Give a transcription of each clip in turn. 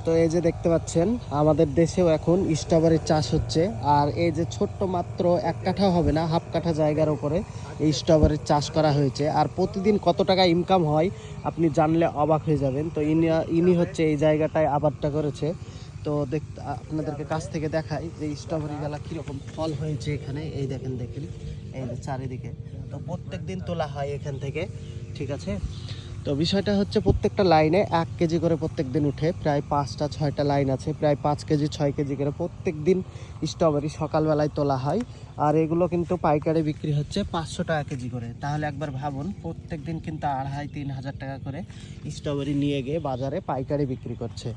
তো এই যে দেখতে পাচ্ছেন আমাদের দেশেও এখন স্ট্রবেরির চাষ হচ্ছে। আর এই যে ছোট্ট মাত্র 1 কাঠা হবে না, হাফ কাঠা জায়গার উপরে এই স্ট্রবেরির চাষ করা হয়েছে। আর প্রতিদিন কত টাকা ইনকাম হয় আপনি জানলে অবাক হয়ে যাবেন। তো ইনি হচ্ছে এই জায়গাটায় আবাদটা করেছে। তো আপনাদেরকে কাছ থেকে দেখাই যে স্ট্রবেরি গালা কীরকম ফল হয়েছে এখানে। এই দেখেন এই যে চারিদিকে। তো প্রত্যেক দিন তোলা হয় এখান থেকে, ঠিক আছে। তো বিষয়টা হচ্ছে প্রত্যেকটা লাইনে 1 কেজি করে প্রত্যেক দিন উঠে, প্রায় 5টা 6টা লাইন আছে, প্রায় 5 কেজি 6 কেজি করে প্রত্যেক দিন স্ট্রবেরি সকালবেলায় তোলা হয়। আর এগুলো কিন্তু পাইকারি বিক্রি হচ্ছে 500 টাকা কেজি করে। তাহলে একবার ভাবুন, প্রত্যেক দিন কিন্তু 2,500-3 হাজার টাকা করে স্ট্রবেরি নিয়ে গিয়ে বাজারে পাইকারি বিক্রি করছে।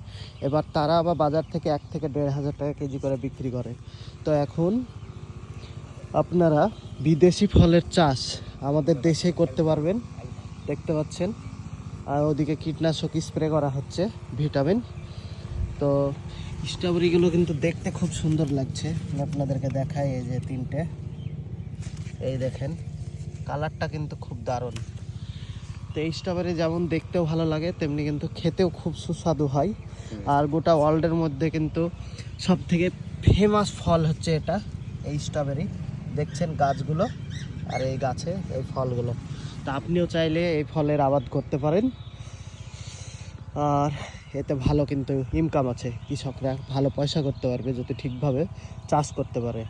এবার তারা আবার বাজার থেকে 1 থেকে 1.5 হাজার টাকা কেজি করে বিক্রি করে। তো এখন আপনারা বিদেশি ফলের চাষ আমাদের দেশে করতে পারবেন, দেখতে পাচ্ছেন। আর ওদিকে কীটনাশক স্প্রে করা হচ্ছে, ভিটামিন। তো স্ট্রবেরিগুলো কিন্তু দেখতে খুব সুন্দর লাগছে, আপনাদেরকে দেখাই। এই যে 3টে, এই দেখেন কালারটা কিন্তু খুব দারুণ। তো এই স্ট্রবেরি যেমন দেখতেও ভালো লাগে, তেমনি কিন্তু খেতেও খুব সুস্বাদু হয়। আর গোটা ওয়ার্ল্ডের মধ্যে কিন্তু সব থেকে ফেমাস ফল হচ্ছে এটা, এই স্ট্রবেরি। দেখছেন গাছগুলো, আর এই গাছে এই ফলগুলো। তা আপনিও চাইলে এই ফলের আবাদ করতে পারেন। আর এতে ভালো কিন্তু ইনকাম আছে, কৃষকরা ভালো পয়সা করতে পারবে যদি ঠিকভাবে চাষ করতে পারে।